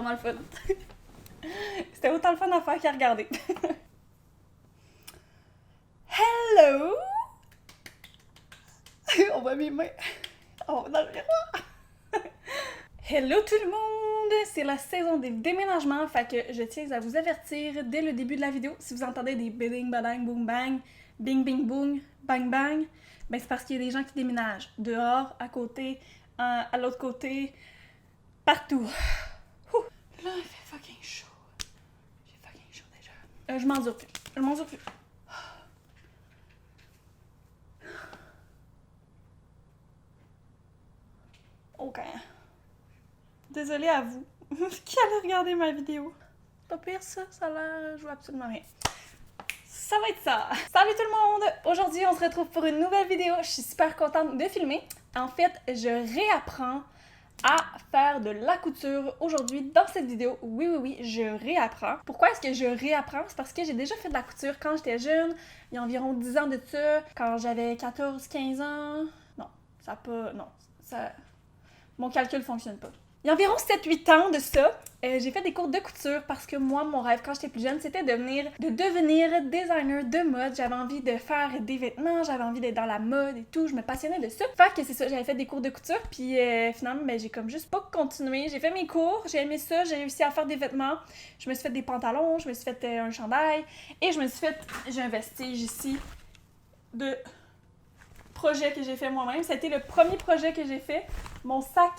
vraiment le fun. C'était autant le fun à faire qu'à regarder. Hello! On voit mes mains. On va dans le miroir. Hello tout le monde! C'est la saison des déménagements, fait que je tiens à vous avertir dès le début de la vidéo, si vous entendez des bing badang boom bang, bing bing boom, bang bang, ben c'est parce qu'il y a des gens qui déménagent dehors, à côté, à l'autre côté, partout. Ouh. Là, il fait fucking chaud. J'ai fucking chaud déjà. Je m'endure plus. Je m'endure plus. Ok. Désolée à vous qui allez regarder ma vidéo. Pas pire ça, ça a l'air... Je vois absolument rien. Ça va être ça. Salut tout le monde! Aujourd'hui, on se retrouve pour une nouvelle vidéo. Je suis super contente de filmer. En fait, je réapprends à faire de la couture aujourd'hui dans cette vidéo. Oui, je réapprends. Pourquoi est-ce que je réapprends? C'est parce que j'ai déjà fait de la couture quand j'étais jeune, il y a environ 10 ans de ça, quand j'avais 14-15 ans. Non, ça a pas... Non, ça... Mon calcul fonctionne pas. Il y a environ 7-8 ans de ça, j'ai fait des cours de couture parce que moi, mon rêve quand j'étais plus jeune, c'était de devenir designer de mode. J'avais envie de faire des vêtements, j'avais envie d'être dans la mode et tout, je me passionnais de ça. Fait que c'est ça, j'avais fait des cours de couture, puis finalement, ben, j'ai comme juste pas continué. J'ai fait mes cours, j'ai aimé ça, j'ai réussi à faire des vêtements. Je me suis fait des pantalons, je me suis fait un chandail, et je me suis fait, j'ai un vestige ici de projet que j'ai fait moi-même. Ça a été le premier projet que j'ai fait, mon sac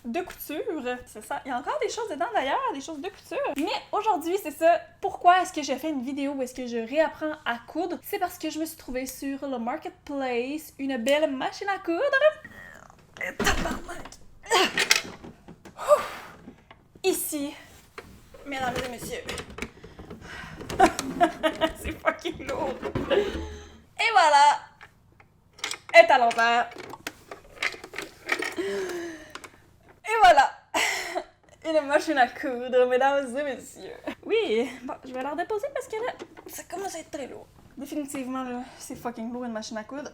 de couture. C'est ça. Il y a encore des choses dedans d'ailleurs, des choses de couture. Mais aujourd'hui, c'est ça. Pourquoi est-ce que j'ai fait une vidéo où est-ce que je réapprends à coudre? C'est parce que je me suis trouvée sur le marketplace une belle machine à coudre. Ici, mesdames et messieurs. C'est fucking lourd. Et voilà. Est à l'envers. Et voilà! Une machine à coudre, mesdames et messieurs. Oui, bon, je vais la redéposer parce que là, ça commence à être très lourd. Définitivement, là, c'est fucking lourd une machine à coudre.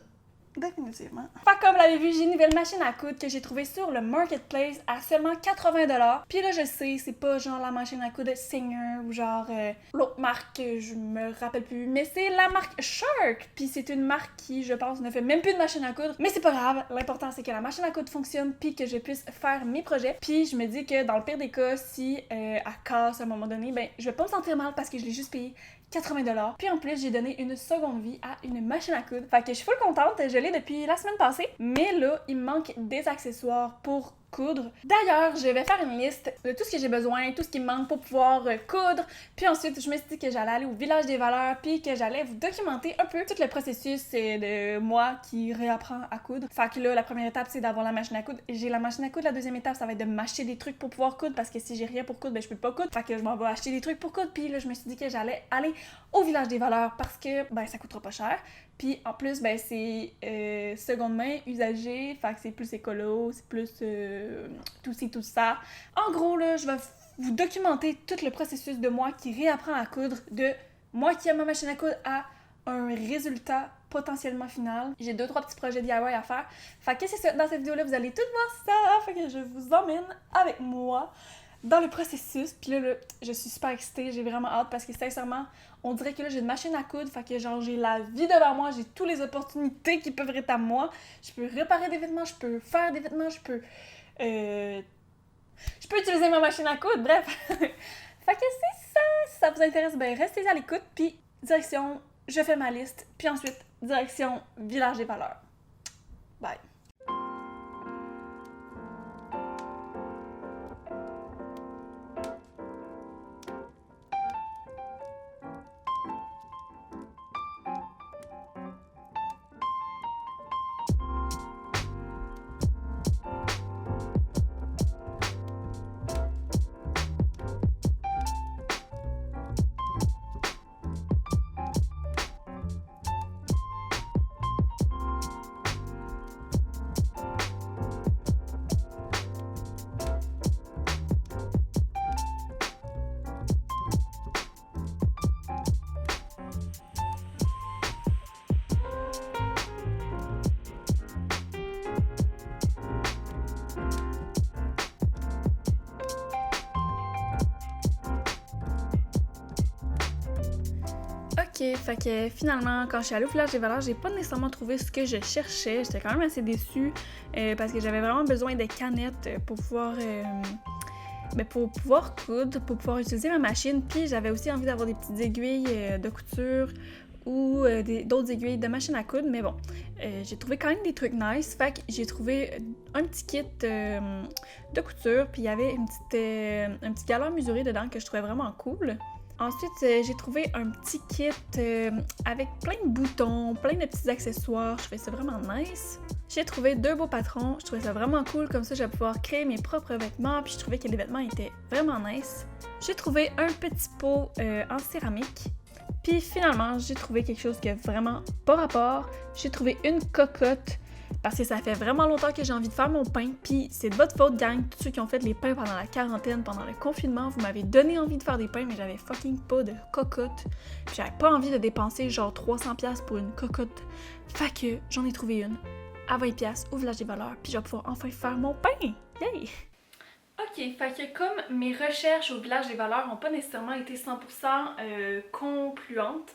Définitivement. Fait comme vous l'avez vu, j'ai une nouvelle machine à coudre que j'ai trouvée sur le marketplace à seulement 80$. Puis là, je sais, c'est pas genre la machine à coudre Singer ou genre l'autre marque que je me rappelle plus, mais c'est la marque Shark. Puis c'est une marque qui, je pense, ne fait même plus de machine à coudre. Mais c'est pas grave, l'important c'est que la machine à coudre fonctionne puis que je puisse faire mes projets. Puis je me dis que dans le pire des cas, si elle casse à un moment donné, ben je vais pas me sentir mal parce que je l'ai juste payé 80$. Puis en plus, j'ai donné une seconde vie à une machine à coudre. Fait que je suis full contente, je l'ai depuis la semaine passée. Mais là, il me manque des accessoires pour coudre. D'ailleurs, je vais faire une liste de tout ce que j'ai besoin, tout ce qui me manque pour pouvoir coudre. Puis ensuite, je me suis dit que j'allais aller au Village des Valeurs puis que j'allais vous documenter un peu tout le processus de moi qui réapprend à coudre. Fait que là, la première étape, c'est d'avoir la machine à coudre. J'ai la machine à coudre. La deuxième étape, ça va être de m'acheter des trucs pour pouvoir coudre parce que si j'ai rien pour coudre, ben je peux pas coudre. Fait que je m'en vais acheter des trucs pour coudre. Puis là, je me suis dit que j'allais aller au Village des Valeurs parce que, ben, ça coûtera pas cher. Puis en plus, ben c'est seconde main, usagé, fait que c'est plus écolo, c'est plus tout ci, tout ça. En gros, là, je vais vous documenter tout le processus de moi qui réapprend à coudre, de moi qui aime ma machine à coudre à un résultat potentiellement final. J'ai 2-3 petits projets DIY à faire. Fait que c'est ça, dans cette vidéo-là, vous allez tout voir ça. Fait que je vous emmène avec moi dans le processus. Puis là, je suis super excitée, j'ai vraiment hâte parce que sincèrement, on dirait que là, j'ai une machine à coudre, fait que genre, j'ai la vie devant moi, j'ai toutes les opportunités qui peuvent être à moi. Je peux réparer des vêtements, je peux faire des vêtements, je peux utiliser ma machine à coudre, bref. Fait que c'est ça, si ça vous intéresse, ben restez à l'écoute, puis direction, je fais ma liste, puis ensuite, direction Village des Valeurs. Bye. Ok, fait que finalement, quand je suis allée au village des valeurs, j'ai pas nécessairement trouvé ce que je cherchais. J'étais quand même assez déçue parce que j'avais vraiment besoin de canettes pour pouvoir coudre, pour pouvoir utiliser ma machine. Puis j'avais aussi envie d'avoir des petites aiguilles de couture ou d'autres aiguilles de machine à coudre. Mais bon, j'ai trouvé quand même des trucs nice. Fait que j'ai trouvé un petit kit de couture. Puis il y avait un petit galant mesuré dedans que je trouvais vraiment cool. Ensuite, j'ai trouvé un petit kit avec plein de boutons, plein de petits accessoires. Je trouvais ça vraiment nice. J'ai trouvé 2 beaux patrons. Je trouvais ça vraiment cool. Comme ça, je vais pouvoir créer mes propres vêtements. Puis je trouvais que les vêtements étaient vraiment nice. J'ai trouvé un petit pot en céramique. Puis finalement, j'ai trouvé quelque chose qui a vraiment pas rapport. J'ai trouvé une cocotte. Parce que ça fait vraiment longtemps que j'ai envie de faire mon pain, puis c'est de votre faute, gang, tous ceux qui ont fait les pains pendant la quarantaine, pendant le confinement, vous m'avez donné envie de faire des pains, mais j'avais fucking pas de cocotte. Puis j'avais pas envie de dépenser genre 300$ pour une cocotte. Fait que j'en ai trouvé une à 20$ au village des valeurs, puis je vais pouvoir enfin faire mon pain. Yay! Ok, fait que comme mes recherches au village des valeurs n'ont pas nécessairement été 100% concluantes,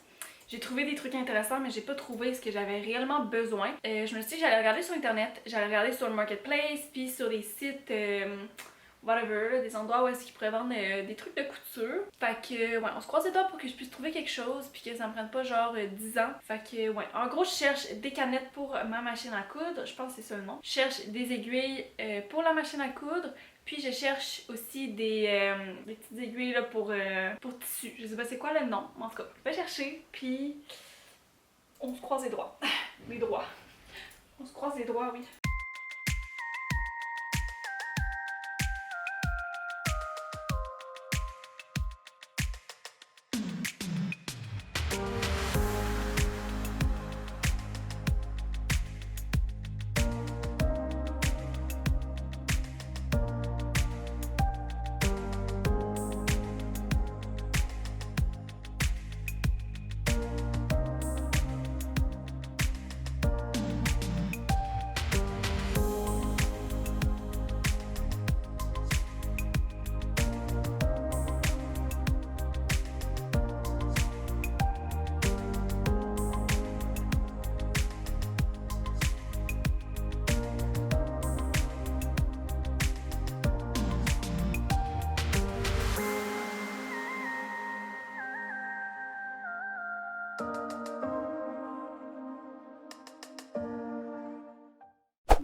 j'ai trouvé des trucs intéressants, mais j'ai pas trouvé ce que j'avais réellement besoin. Je me suis dit que j'allais regarder sur internet, j'allais regarder sur le marketplace, puis sur des sites, whatever, là, des endroits où est-ce qu'ils pourraient vendre des trucs de couture. Fait que, ouais, on se croise les doigts pour que je puisse trouver quelque chose, puis que ça me prenne pas genre 10 ans. Fait que, ouais, en gros, je cherche des canettes pour ma machine à coudre, je pense que c'est ça le nom. Je cherche des aiguilles pour la machine à coudre. Puis je cherche aussi des petites aiguilles là, pour tissu. Je sais pas c'est quoi le nom, mais en tout cas, je vais chercher, puis on se croise les doigts. Les doigts. On se croise les doigts, oui.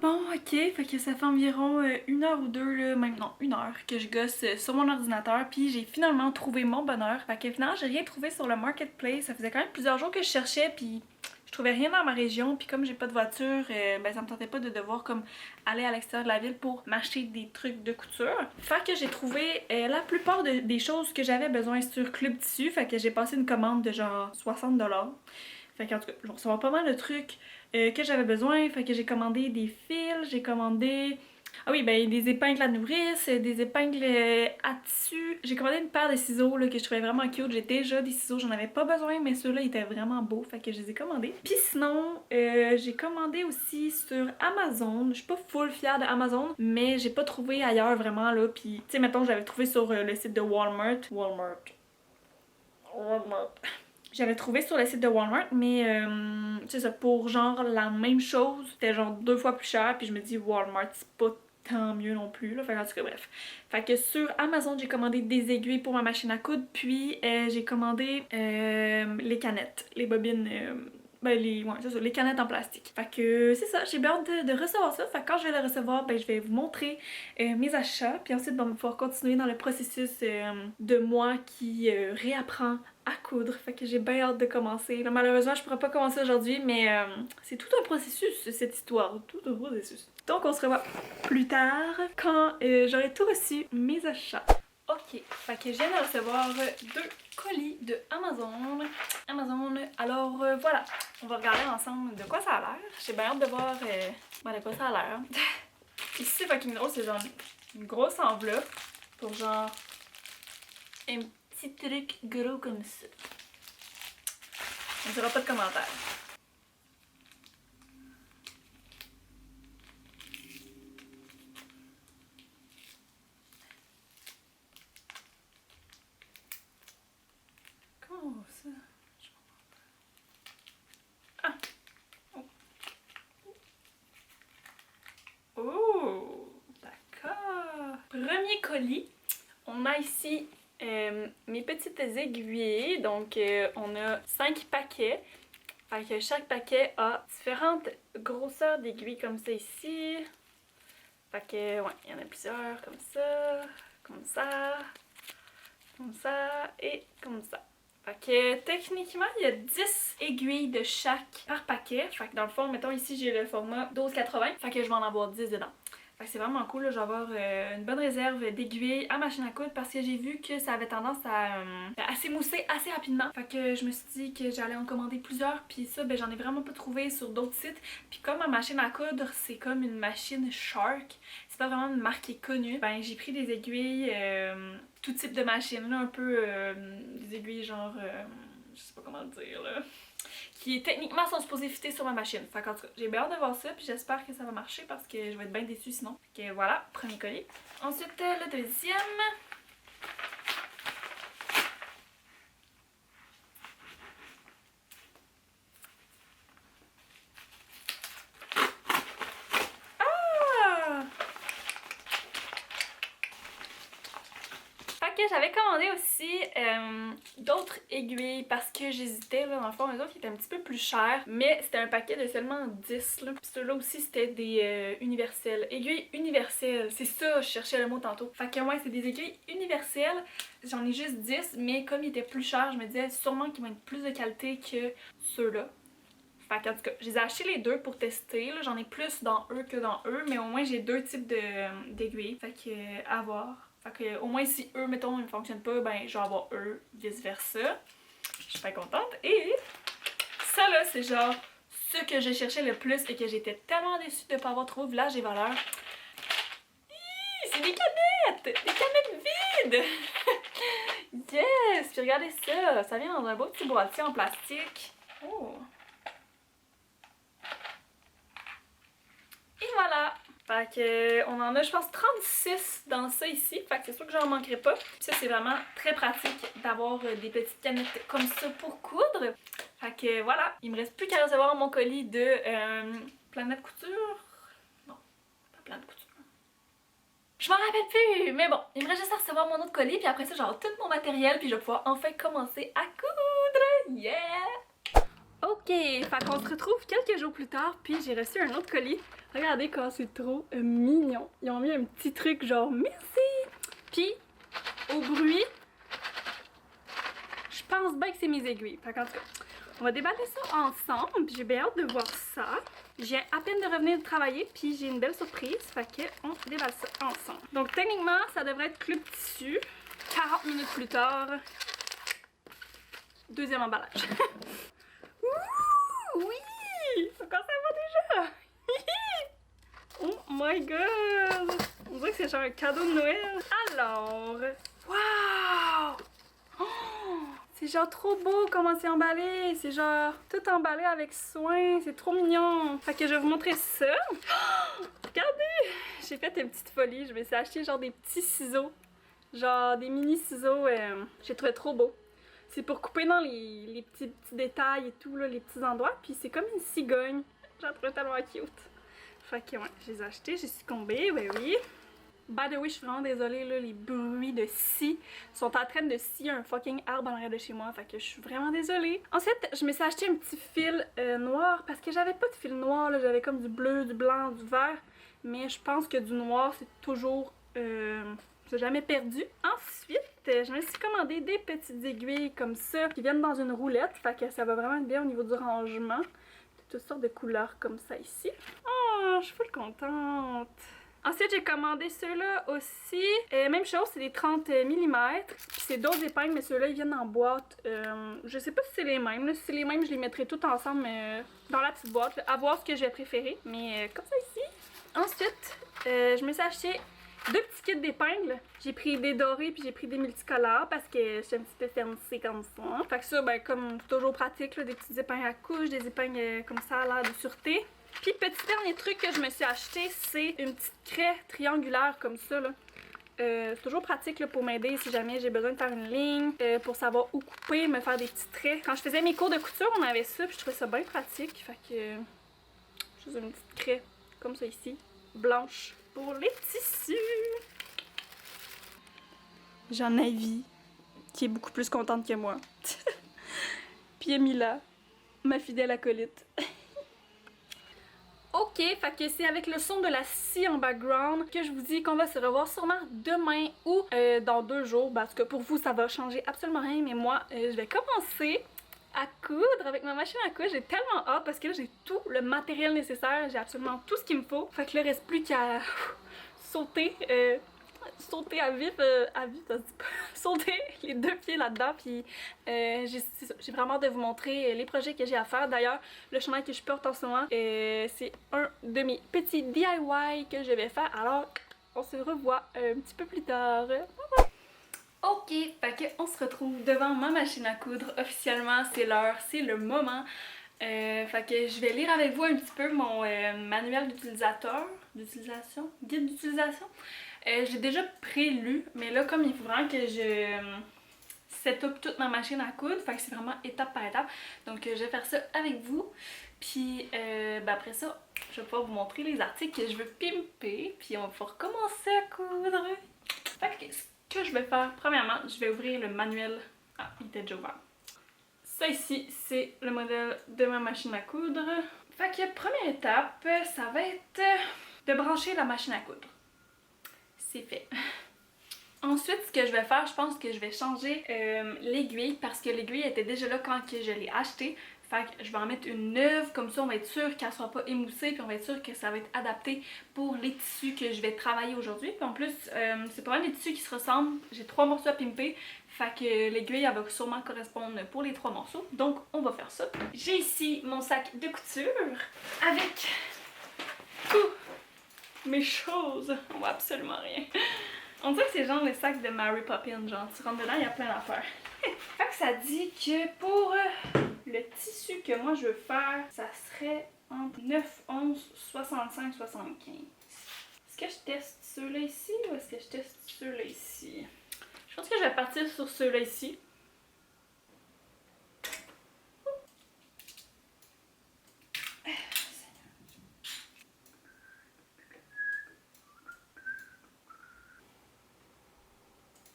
Bon, ok, fait que ça fait environ 1 heure ou 2, là, même non, 1 heure que je gosse sur mon ordinateur, puis j'ai finalement trouvé mon bonheur. Fait que finalement, j'ai rien trouvé sur le marketplace. Ça faisait quand même plusieurs jours que je cherchais, puis je trouvais rien dans ma région, puis comme j'ai pas de voiture, ben ça me tentait pas de devoir comme aller à l'extérieur de la ville pour m'acheter des trucs de couture. Fait que j'ai trouvé la plupart des choses que j'avais besoin sur Club Tissu, fait que j'ai passé une commande de genre 60$. Fait qu'en tout cas, je vais recevoir pas mal de trucs que j'avais besoin. Fait que j'ai commandé des fils, j'ai commandé... Ah oui, ben des épingles à nourrice, des épingles à tissu. J'ai commandé une paire de ciseaux là, que je trouvais vraiment cute. J'ai déjà des ciseaux, j'en avais pas besoin, mais ceux-là étaient vraiment beaux, fait que je les ai commandés. Puis sinon, j'ai commandé aussi sur Amazon. Je suis pas full fière d'Amazon, mais j'ai pas trouvé ailleurs vraiment là. Puis tu sais, mettons, j'avais trouvé sur le site de Walmart. J'avais trouvé sur le site de Walmart, mais c'est ça, pour genre la même chose, c'était genre 2 fois plus cher, puis je me dis Walmart, c'est pas tant mieux non plus, là. Fait en tout cas, bref. Fait que sur Amazon, j'ai commandé des aiguilles pour ma machine à coudre, puis j'ai commandé les canettes, les bobines... ben c'est ça, les canettes en plastique. Fait que c'est ça, j'ai bien hâte de recevoir ça. Fait que quand je vais le recevoir, ben je vais vous montrer mes achats. Puis ensuite, ben, on va pouvoir continuer dans le processus de moi qui réapprend à coudre. Fait que j'ai bien hâte de commencer. Là, malheureusement, je pourrais pas commencer aujourd'hui, mais c'est tout un processus, cette histoire. Tout un processus. Donc on se revoit plus tard quand j'aurai tout reçu mes achats. Ok, fait que je viens de recevoir 2 colis de Amazon. Alors voilà, on va regarder ensemble de quoi ça a l'air. J'ai bien hâte de voir de quoi ça a l'air. Ici c'est fucking drôle, c'est genre une grosse enveloppe pour genre un petit truc gros comme ça. On ne dira pas de commentaires. Comment ça? premier colis, on a ici mes petites aiguilles. Donc on a 5 paquets. Fait que chaque paquet a différentes grosseurs d'aiguilles comme ça ici. Fait que ouais, il y en a plusieurs comme ça, comme ça, comme ça et comme ça. Fait que techniquement, il y a 10 aiguilles de chaque par paquet. Fait que dans le fond, mettons ici j'ai le format 12,80. Fait que je vais en avoir 10 dedans. Fait que c'est vraiment cool, là, je vais avoir une bonne réserve d'aiguilles à machine à coudre parce que j'ai vu que ça avait tendance à s'émousser assez rapidement. Fait que je me suis dit que j'allais en commander plusieurs, puis ça, ben j'en ai vraiment pas trouvé sur d'autres sites. Puis comme ma machine à coudre, c'est comme une machine Shark, c'est pas vraiment une marque qui est connue, ben j'ai pris des aiguilles, tout type de machine, là, un peu des aiguilles genre, je sais pas comment le dire là, qui techniquement sont supposés fitter sur ma machine. Fait qu'en tout cas, j'ai bien hâte de voir ça, puis j'espère que ça va marcher parce que je vais être bien déçue sinon. Fait que voilà, premier colis. Ensuite, le deuxième. Ah! Fait que j'avais commandé aussi d'autres aiguilles parce que j'hésitais là, dans le fond, les autres qui étaient un petit peu plus chers, mais c'était un paquet de seulement 10 là. Puis ceux-là aussi c'était des universelles. Aiguilles universelles, c'est ça, je cherchais le mot tantôt. Fait que ouais, c'est des aiguilles universelles. J'en ai juste 10, mais comme ils étaient plus chers, je me disais sûrement qu'ils vont être plus de qualité que ceux-là. Fait qu'en tout cas, je les ai achetés les deux pour tester. J'en ai plus dans eux que dans eux, mais au moins j'ai deux types d'aiguilles. Fait que à voir. Fait que au moins si eux, mettons, ils ne fonctionnent pas, ben je vais avoir eux, vice versa. Je suis pas contente. Et ça là, c'est genre ce que je cherchais le plus et que j'étais tellement déçue de ne pas avoir trouvé Village des valeurs. C'est des canettes! Des canettes vides! Yes! Puis regardez ça! Ça vient dans un beau petit boîtier en plastique. Oh! Et voilà! Fait que on en a je pense 36 dans ça ici. Fait que c'est sûr que j'en manquerai pas. Puis ça c'est vraiment très pratique d'avoir des petites canettes comme ça pour coudre. Fait que voilà, il me reste plus qu'à recevoir mon colis de Planète Couture. Non, pas Planète Couture. Je m'en rappelle plus! Mais bon, il me reste juste à recevoir mon autre colis, puis après ça, j'aurai tout mon matériel, puis je vais pouvoir enfin commencer à coudre! Yeah! Ok, fait qu'on se retrouve quelques jours plus tard, puis j'ai reçu un autre colis. Regardez comment c'est trop mignon. Ils ont mis un petit truc genre merci! Puis, au bruit, je pense bien que c'est mes aiguilles. Fait qu'en tout cas, on va déballer ça ensemble, puis j'ai bien hâte de voir ça. Je viens à peine de revenir de travailler, puis j'ai une belle surprise, fait qu'on déballe ça ensemble. Donc techniquement, ça devrait être Club Tissu. 40 minutes plus tard, deuxième emballage. Ouh, oui! Ça commence à voir déjà! Oh my god! On dirait que c'est genre un cadeau de Noël. Alors, waouh! Oh, c'est genre trop beau comment c'est emballé. C'est genre tout emballé avec soin. C'est trop mignon. Fait que je vais vous montrer ça. Oh, regardez! J'ai fait une petite folie. Je me suis acheté genre des petits ciseaux. Genre des mini ciseaux. J'ai trouvé trop beau. C'est pour couper dans les petits détails et tout, là, les petits endroits. Puis c'est comme une cigogne. J'en trouve tellement cute. Fait que ouais, je les ai achetés, j'ai succombé, oui. By the way, je suis vraiment désolée, là, les bruits de scie sont en train de scier un fucking arbre en arrière de chez moi, fait que je suis vraiment désolée. Ensuite, je me suis acheté un petit fil noir, parce que j'avais pas de fil noir, là, j'avais comme du bleu, du blanc, du vert, mais je pense que du noir, c'est toujours... c'est jamais perdu. Ensuite, je me suis commandé des petites aiguilles comme ça, qui viennent dans une roulette, fait que ça va vraiment être bien au niveau du rangement. Toutes sortes de couleurs comme ça ici. Oh, je suis full contente. Ensuite, j'ai commandé ceux-là aussi. Même chose, c'est des 30 mm. Puis c'est d'autres épingles, mais ceux-là, ils viennent en boîte. Je sais pas si c'est les mêmes. Là. Si c'est les mêmes, je les mettrai toutes ensemble dans la petite boîte. Là, à voir ce que je vais préférer. Mais comme ça ici. Ensuite, je me suis acheté deux petits kits d'épingles. J'ai pris des dorés puis j'ai pris des multicolores parce que je suis un petit peu fancy comme ça. Fait que ça, ben comme toujours pratique, là, des petites épingles à couche, des épingles comme ça à l'air de sûreté. Puis petit dernier truc que je me suis acheté, c'est une petite craie triangulaire comme ça là. C'est toujours pratique là, pour m'aider si jamais j'ai besoin de faire une ligne, pour savoir où couper, me faire des petits traits. Quand je faisais mes cours de couture, on avait ça puis je trouvais ça bien pratique. Fait que juste une petite craie comme ça ici, blanche pour les tissus. J'en ai Ivy, qui est beaucoup plus contente que moi. Puis Emila, ma fidèle acolyte. Ok, fait que c'est avec le son de la scie en background que je vous dis qu'on va se revoir sûrement demain ou dans 2 jours. Parce que pour vous, ça va changer absolument rien, mais moi, je vais commencer à coudre avec ma machine à coudre. J'ai tellement hâte parce que là, j'ai tout le matériel nécessaire. J'ai absolument tout ce qu'il me faut. Fait que là, il reste plus qu'à sauter. Sauter à vif, ça se dit pas. Sauter les 2 pieds là-dedans, puis j'ai vraiment hâte de vous montrer les projets que j'ai à faire. D'ailleurs, le chandail que je porte en ce moment, c'est un de mes petits DIY que je vais faire. Alors, on se revoit un petit peu plus tard. Ok, fait que on se retrouve devant ma machine à coudre. Officiellement, c'est l'heure, c'est le moment. Fait que je vais lire avec vous un petit peu mon manuel d'utilisation, guide d'utilisation. J'ai déjà pré-lu, mais là, comme il faut vraiment que je set up toute ma machine à coudre, fait que c'est vraiment étape par étape. Donc, je vais faire ça avec vous. Puis, après ça, je vais pouvoir vous montrer les articles que je veux pimper. Puis, on va pouvoir commencer à coudre. Fait que, ce que je vais faire, premièrement, je vais ouvrir le manuel. Ah, il était déjà ouvert. Ça ici, c'est le modèle de ma machine à coudre. Fait que, première étape, ça va être de brancher la machine à coudre. C'est fait. Ensuite, ce que je vais faire, je pense que je vais changer l'aiguille parce que l'aiguille était déjà là quand que je l'ai achetée. Fait que je vais en mettre une neuve, comme ça on va être sûr qu'elle soit pas émoussée, puis on va être sûr que ça va être adapté pour les tissus que je vais travailler aujourd'hui. Puis en plus, c'est pas mal des tissus qui se ressemblent. J'ai 3 morceaux à pimper, fait que l'aiguille elle va sûrement correspondre pour les 3 morceaux. Donc on va faire ça. J'ai ici mon sac de couture avec tout mes choses. On voit absolument rien. On dirait que c'est genre le sac de Mary Poppins, genre tu rentres dedans, il y a plein d'affaires. Fait que ça dit que pour le tissu que moi je veux faire, ça serait entre 9, 11, 65, 75. Est-ce que je teste ceux-là ici ou est-ce que je teste ceux-là ici? Je pense que je vais partir sur ceux-là ici.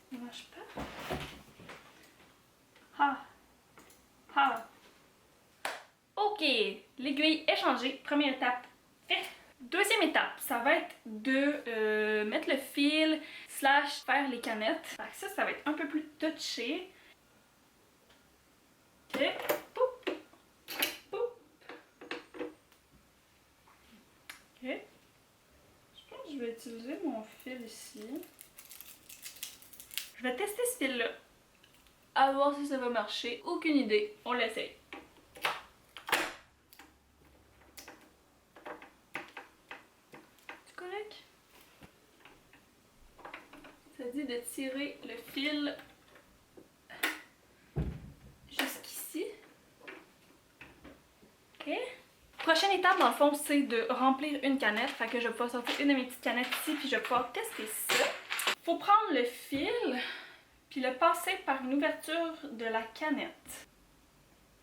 Ça marche pas. Ok, l'aiguille est changée. Première étape faite. Deuxième étape, ça va être de mettre le fil / faire les canettes. Fait que ça va être un peu plus touché. Ok, poup, poup. Ok. Je pense que je vais utiliser mon fil ici. Je vais tester ce fil-là. À voir si ça va marcher. Aucune idée. On l'essaye. C'est correct? Ça dit de tirer le fil jusqu'ici. Ok. Prochaine étape, dans le fond, c'est de remplir une canette. Fait que je vais pouvoir sortir une de mes petites canettes ici, puis je vais pouvoir tester ça. Faut prendre le fil, puis le passer par une ouverture de la canette.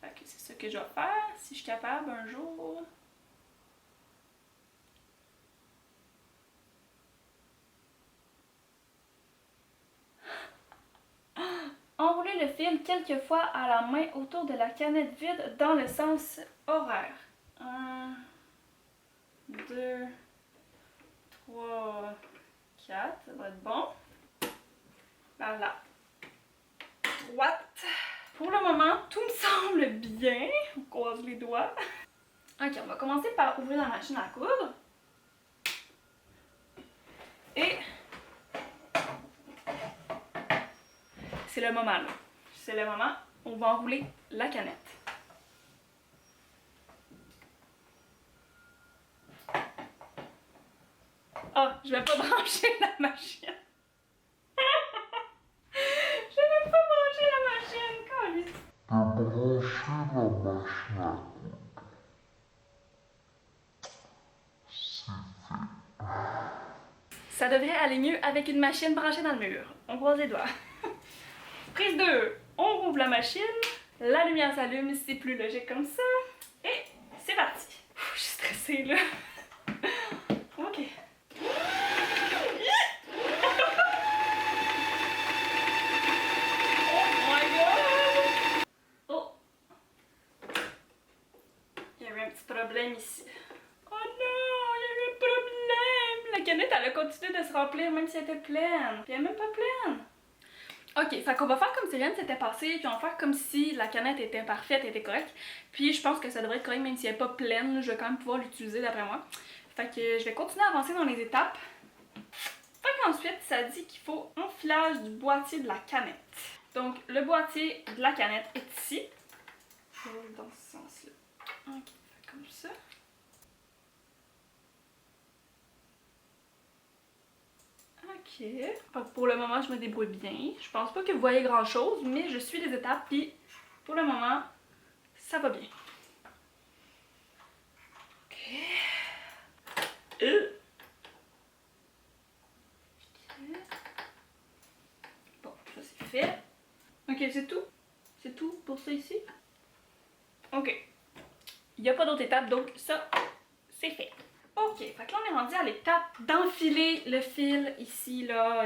Fait que c'est ça que je vais faire, si je suis capable un jour. Enrouler le fil quelques fois à la main autour de la canette vide dans le sens horaire. 1, 2, 3, 4, ça va être bon. Par là. Droite. Pour le moment, tout me semble bien. On croise les doigts. Ok, on va commencer par ouvrir la machine à coudre. Et c'est le moment là. C'est le moment. On va enrouler la canette. Ah, je vais pas brancher la machine. Je vais pas brancher la machine, câlisse. Ça devrait aller mieux avec une machine branchée dans le mur. On croise les doigts. Prise 2. On rouvre la machine. La lumière s'allume, c'est plus logique comme ça. Et c'est parti. Je suis stressée là. Ok. petit problème ici. Oh non, il y a eu un problème! La canette, elle a continué de se remplir même si elle était pleine. Puis elle est même pas pleine. Ok, fait qu'on va faire comme si rien ne s'était passé, puis on va faire comme si la canette était parfaite, était correcte. Puis je pense que ça devrait être correct même si elle est pas pleine, je vais quand même pouvoir l'utiliser d'après moi. Fait que je vais continuer à avancer dans les étapes. Fait qu'ensuite, ça dit qu'il faut enfilage du boîtier de la canette. Donc le boîtier de la canette est ici. Je vais dans ce sens-là. Ok, fait comme ça. Ok. Fait que pour le moment, je me débrouille bien. Je pense pas que vous voyez grand chose, mais je suis les étapes, puis pour le moment, ça va bien. Ok. Bon, ça c'est fait. Ok, c'est tout? C'est tout pour ça ici? Ok. Il n'y a pas d'autre étape, donc ça, c'est fait. Ok, fait que là on est rendu à l'étape d'enfiler le fil ici, là,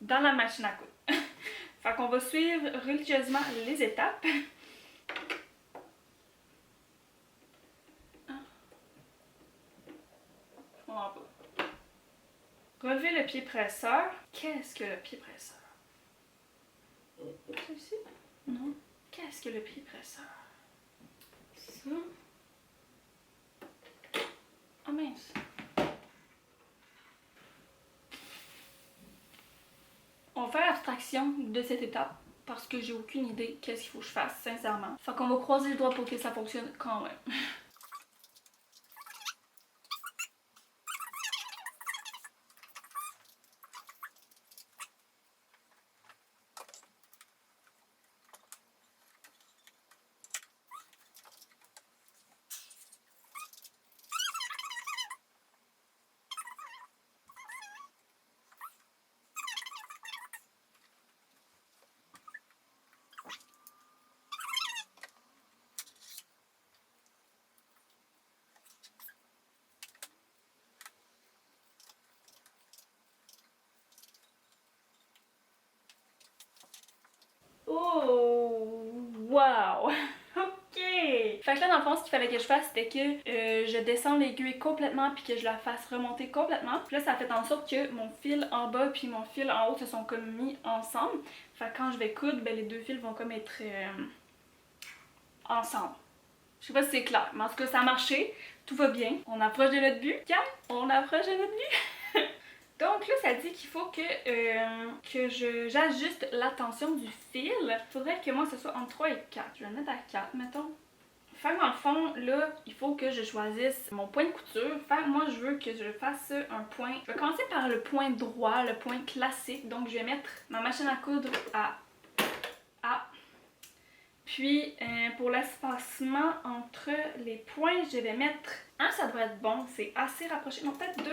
dans la machine à coudre. Fait qu'on va suivre religieusement les étapes. Je comprends pas. Relever le pied presseur. Qu'est-ce que le pied presseur? Celui-ci? Non. Qu'est-ce que le pied presseur? Ça. Ah mince. On va faire abstraction de cette étape parce que j'ai aucune idée qu'est-ce qu'il faut que je fasse, sincèrement. Fait qu'on va croiser les doigts pour que ça fonctionne quand même. Oh! Wow! Ok! Fait que là, dans le fond, ce qu'il fallait que je fasse, c'était que je descends l'aiguille complètement puis que je la fasse remonter complètement. Puis là, ça a fait en sorte que mon fil en bas puis mon fil en haut se sont comme mis ensemble. Fait que quand je vais coudre, ben les deux fils vont comme être ensemble. Je sais pas si c'est clair, mais en tout cas, ça a marché. Tout va bien. On approche de notre but. Tiens, on approche de notre but. Donc là, ça dit qu'il faut que j'ajuste la tension du fil. Il faudrait que moi, ce soit entre 3 et 4. Je vais le mettre à 4, mettons. Fait que dans le fond, là, il faut que je choisisse mon point de couture. Fait que moi, je veux que je fasse un point. Je vais commencer par le point droit, le point classique. Donc, je vais mettre ma machine à coudre à A. Puis, pour l'espacement entre les points, je vais mettre 1, ça doit être bon. C'est assez rapproché. Non, peut-être 2.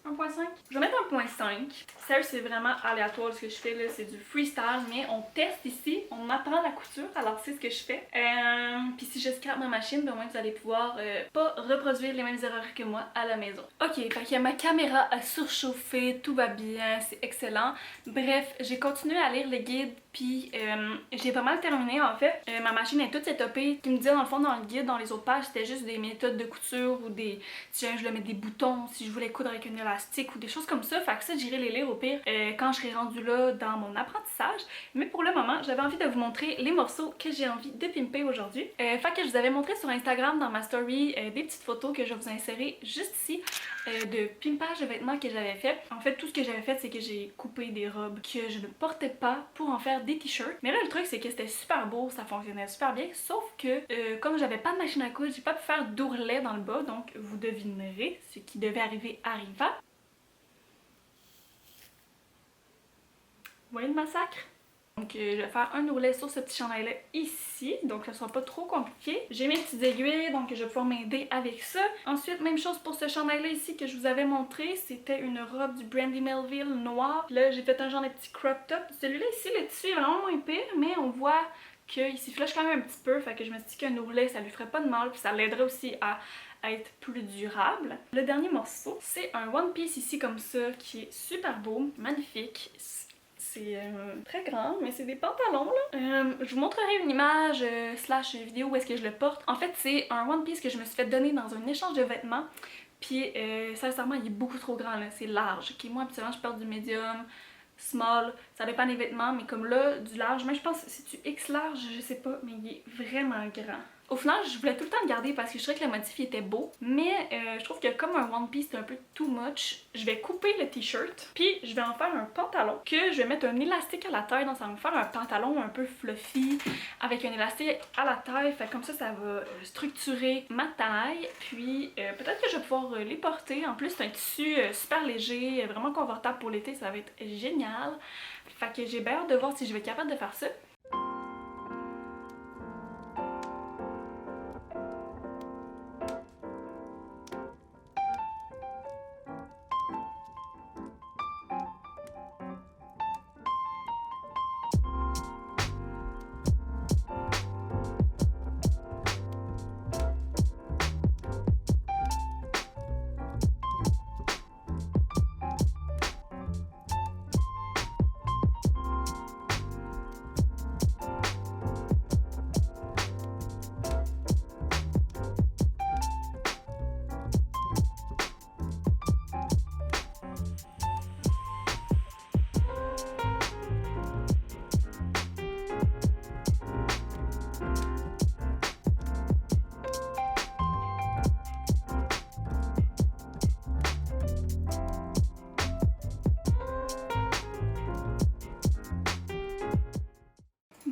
1.5. Je vais mettre 1.5. Sérieux, c'est vraiment aléatoire ce que je fais là, c'est du freestyle, mais on teste ici, on apprend la couture, alors c'est ce que je fais. Puis si je scrape ma machine, ben au moins vous allez pouvoir pas reproduire les mêmes erreurs que moi à la maison. Ok, fait que ma caméra a surchauffé, tout va bien, c'est excellent. Bref, j'ai continué à lire le guide, puis j'ai pas mal terminé en fait. Ma machine est toute setupée. Ce qui me disait dans le fond dans le guide, dans les autres pages, c'était juste des méthodes de couture ou des... Si je voulais mettre des boutons, si je voulais coudre avec une élastique ou des choses comme ça. Fait que ça, j'irai les lire au pire quand je serai rendue là dans mon apprentissage. Mais pour le moment, j'avais envie de vous montrer les morceaux que j'ai envie de pimper aujourd'hui. Fait que je vous avais montré sur Instagram dans ma story des petites photos que je vais vous insérer juste ici de pimpage de vêtements que j'avais fait. En fait, tout ce que j'avais fait, c'est que j'ai coupé des robes que je ne portais pas pour en faire des t-shirts. Mais là, le truc, c'est que c'était super beau, ça fonctionnait super bien, sauf que comme j'avais pas de machine à coudre, j'ai pas pu faire d'ourlet dans le bas, donc vous devinerez ce qui devait arriver arriva. Vous voyez le massacre? Donc je vais faire un ourlet sur ce petit chandail là ici, donc ça sera pas trop compliqué. J'ai mes petites aiguilles, donc je vais pouvoir m'aider avec ça. Ensuite, même chose pour ce chandail là ici que je vous avais montré, c'était une robe du Brandy Melville noire. Là j'ai fait un genre de petit crop top. Celui-là ici, le tissu est vraiment moins pire, mais on voit qu'il s'y flush quand même un petit peu, fait que je me suis dit qu'un ourlet ça lui ferait pas de mal, puis ça l'aiderait aussi à être plus durable. Le dernier morceau, c'est un one piece ici comme ça qui est super beau, magnifique. c'est très grand, mais c'est des pantalons là. Je vous montrerai une image slash vidéo où est-ce que je le porte. En fait, c'est un One Piece que je me suis fait donner dans un échange de vêtements. Puis sincèrement, il est beaucoup trop grand là, c'est large. Ok, moi habituellement je porte du medium, small, ça dépend des vêtements, mais comme là, du large, même je pense que c'est du X large, je sais pas, mais il est vraiment grand. Au final, je voulais tout le temps le garder parce que je trouvais que le motif il était beau, mais je trouve que comme un One Piece c'est un peu too much, je vais couper le t-shirt, puis je vais en faire un pantalon que je vais mettre un élastique à la taille, donc ça va me faire un pantalon un peu fluffy avec un élastique à la taille, fait comme ça va structurer ma taille, puis peut-être que je vais pouvoir les porter. En plus c'est un tissu super léger, vraiment confortable pour l'été, ça va être génial. Fait que j'ai bien hâte de voir si je vais être capable de faire ça.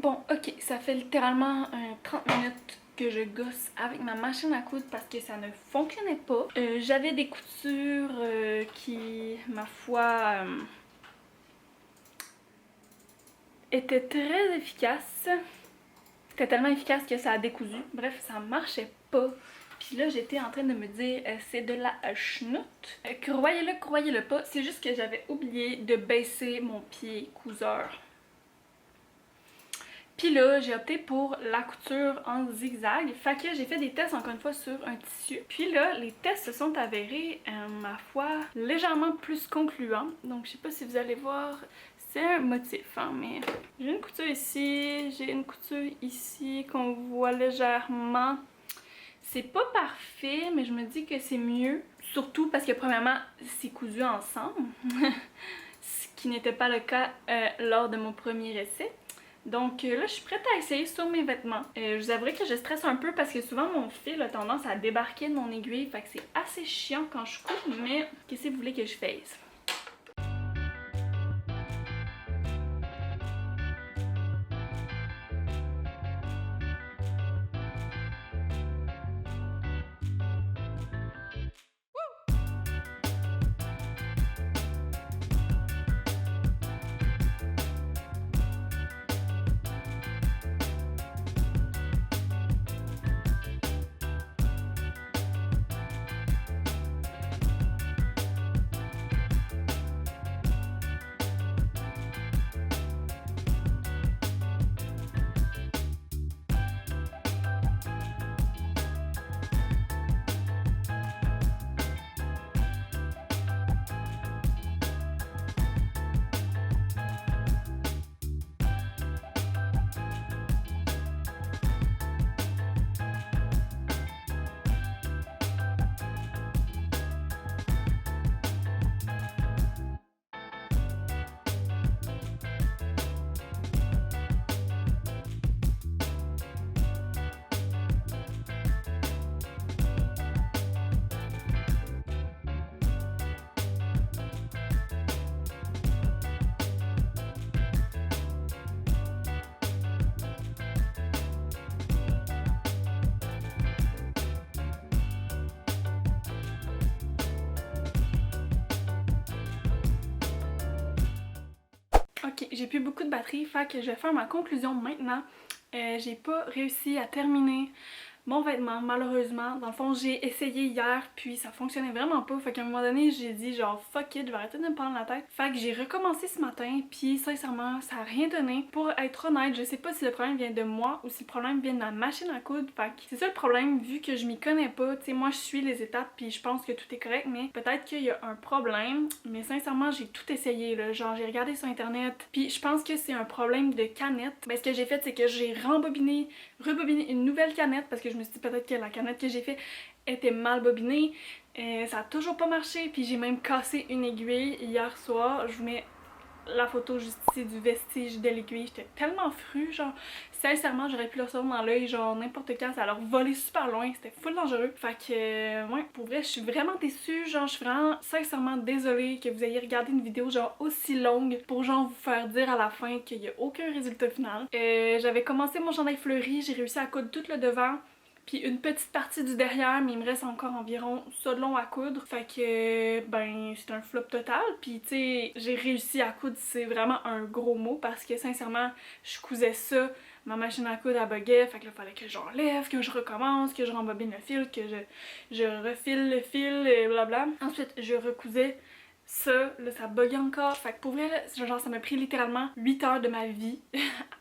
Bon, ok, ça fait littéralement 30 minutes que je gosse avec ma machine à coudre parce que ça ne fonctionnait pas. J'avais des coutures qui, ma foi, étaient très efficaces. C'était tellement efficace que ça a décousu. Bref, ça marchait pas. Puis là, j'étais en train de me dire, c'est de la chenoute. Croyez-le pas, c'est juste que j'avais oublié de baisser mon pied couseur. Puis là, j'ai opté pour la couture en zigzag. Fait que j'ai fait des tests encore une fois sur un tissu. Puis là, les tests se sont avérés, ma foi, légèrement plus concluants. Donc je sais pas si vous allez voir, c'est un motif, hein, mais j'ai une couture ici, j'ai une couture ici qu'on voit légèrement. C'est pas parfait, mais je me dis que c'est mieux. Surtout parce que premièrement, c'est cousu ensemble. Ce qui n'était pas le cas lors de mon premier essai. Donc là, je suis prête à essayer sur mes vêtements. Je vous avouerai que je stresse un peu parce que souvent mon fil a tendance à débarquer de mon aiguille. Fait que c'est assez chiant quand je coupe, mais qu'est-ce que vous voulez que je fasse? Ok, j'ai plus beaucoup de batterie, fait que je vais faire ma conclusion maintenant. J'ai pas réussi à terminer mon vêtement, malheureusement. Dans le fond, j'ai essayé hier, puis ça fonctionnait vraiment pas. Fait qu'à un moment donné, j'ai dit genre fuck it, je vais arrêter de me prendre la tête. Fait que j'ai recommencé ce matin, puis sincèrement, ça a rien donné. Pour être honnête, je sais pas si le problème vient de moi ou si le problème vient de la machine à coudre. Fait que c'est ça le problème, vu que je m'y connais pas. Tu sais, moi je suis les étapes, puis je pense que tout est correct, mais peut-être qu'il y a un problème. Mais sincèrement, j'ai tout essayé là. Genre, j'ai regardé sur internet, puis je pense que c'est un problème de canette. Ben, ce que j'ai fait, c'est que j'ai rebobiné une nouvelle canette parce que je me suis dit peut-être que la canette que j'ai fait était mal bobinée. Ça a toujours pas marché, puis j'ai même cassé une aiguille hier soir. Je vous mets la photo juste ici du vestige de l'aiguille. J'étais tellement fru, genre sincèrement j'aurais pu le recevoir dans l'œil genre n'importe quand, ça a leur volé super loin, c'était full dangereux. Fait que ouais, pour vrai je suis vraiment déçue, genre je suis vraiment sincèrement désolée que vous ayez regardé une vidéo genre aussi longue pour genre vous faire dire à la fin qu'il y a aucun résultat final. J'avais commencé mon chandail fleuri, j'ai réussi à coudre tout le devant, puis une petite partie du derrière, mais il me reste encore environ ça de long à coudre. Fait que, ben, c'est un flop total. Puis, tu sais, j'ai réussi à coudre, c'est vraiment un gros mot parce que, sincèrement, je cousais ça, ma machine à coudre, elle buguait. Fait que là, il fallait que j'enlève, que je recommence, que je rembobine le fil, que je refile le fil, et blabla. Ensuite, je recousais ça, là, ça buguait encore. Fait que pour vrai, là, genre, ça m'a pris littéralement 8 heures de ma vie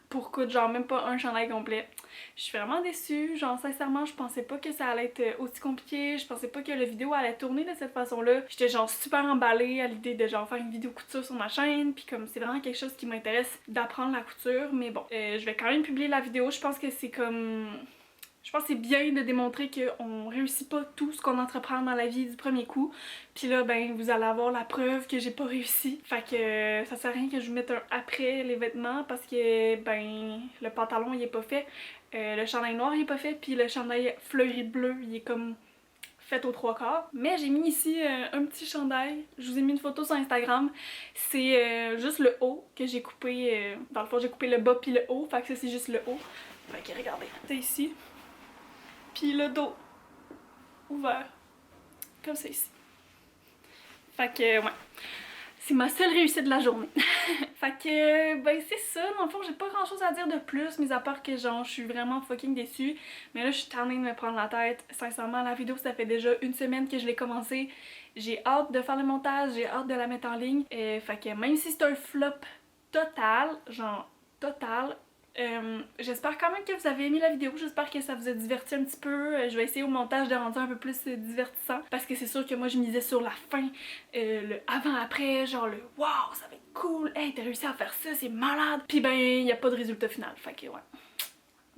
pour coudre, genre, même pas un chandail complet. Je suis vraiment déçue, genre sincèrement je pensais pas que ça allait être aussi compliqué, je pensais pas que la vidéo allait tourner de cette façon-là. J'étais genre super emballée à l'idée de genre faire une vidéo couture sur ma chaîne, puis comme c'est vraiment quelque chose qui m'intéresse d'apprendre la couture, mais bon, je vais quand même publier la vidéo, je pense que c'est comme... Je pense que c'est bien de démontrer qu'on réussit pas tout ce qu'on entreprend dans la vie du premier coup. Puis là, ben, vous allez avoir la preuve que j'ai pas réussi. Fait que ça sert à rien que je vous mette un après les vêtements parce que, ben, le pantalon il est pas fait. Le chandail noir il est pas fait. Puis le chandail fleuri bleu il est comme fait aux 3/4. Mais j'ai mis ici un petit chandail. Je vous ai mis une photo sur Instagram. C'est juste le haut que j'ai coupé. Dans le fond, j'ai coupé le bas puis le haut. Fait que ça, c'est juste le haut. Fait que regardez, c'est ici. Puis le dos ouvert, comme ça ici. Fait que, ouais, c'est ma seule réussite de la journée. Fait que, ben c'est ça, dans le fond, j'ai pas grand chose à dire de plus, mis à part que genre, je suis vraiment fucking déçue. Mais là, je suis tannée de me prendre la tête. Sincèrement, la vidéo, ça fait déjà une semaine que je l'ai commencée. J'ai hâte de faire le montage, j'ai hâte de la mettre en ligne. Fait que même si c'est un flop total, genre total, j'espère quand même que vous avez aimé la vidéo, j'espère que ça vous a diverti un petit peu. Je vais essayer au montage de rendre ça un peu plus divertissant parce que c'est sûr que moi je misais sur la fin, le avant-après, genre le wow, ça va être cool, hey t'as réussi à faire ça, c'est malade. Puis ben il n'y a pas de résultat final, fait que ouais.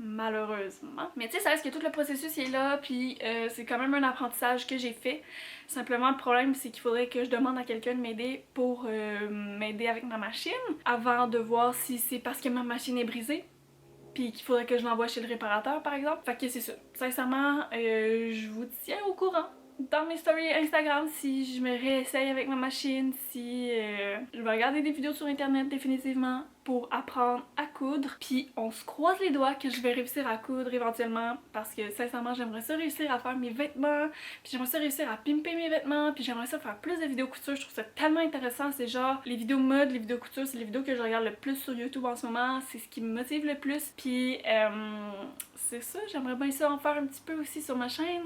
Malheureusement. Mais tu sais, ça reste que tout le processus est là, puis c'est quand même un apprentissage que j'ai fait. Simplement, le problème, c'est qu'il faudrait que je demande à quelqu'un de m'aider pour m'aider avec ma machine avant de voir si c'est parce que ma machine est brisée, puis qu'il faudrait que je l'envoie chez le réparateur, par exemple. Fait que c'est ça. Sincèrement, je vous tiens au courant dans mes stories Instagram si je me réessaye avec ma machine, si je vais regarder des vidéos sur internet définitivement pour apprendre à coudre. Puis on se croise les doigts que je vais réussir à coudre éventuellement parce que sincèrement j'aimerais ça réussir à faire mes vêtements, puis j'aimerais ça réussir à pimper mes vêtements, puis j'aimerais ça faire plus de vidéos couture. Je trouve ça tellement intéressant, c'est genre les vidéos mode, les vidéos couture, c'est les vidéos que je regarde le plus sur YouTube en ce moment, c'est ce qui me motive le plus. Puis c'est ça, j'aimerais bien ça en faire un petit peu aussi sur ma chaîne.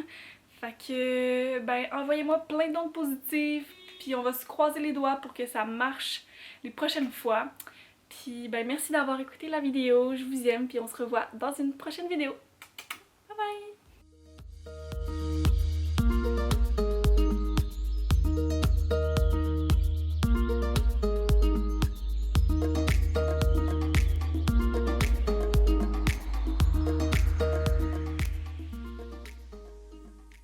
Fait que, ben, envoyez-moi plein d'ondes positives, puis on va se croiser les doigts pour que ça marche les prochaines fois. Puis, ben, merci d'avoir écouté la vidéo, je vous aime, puis on se revoit dans une prochaine vidéo. Bye bye!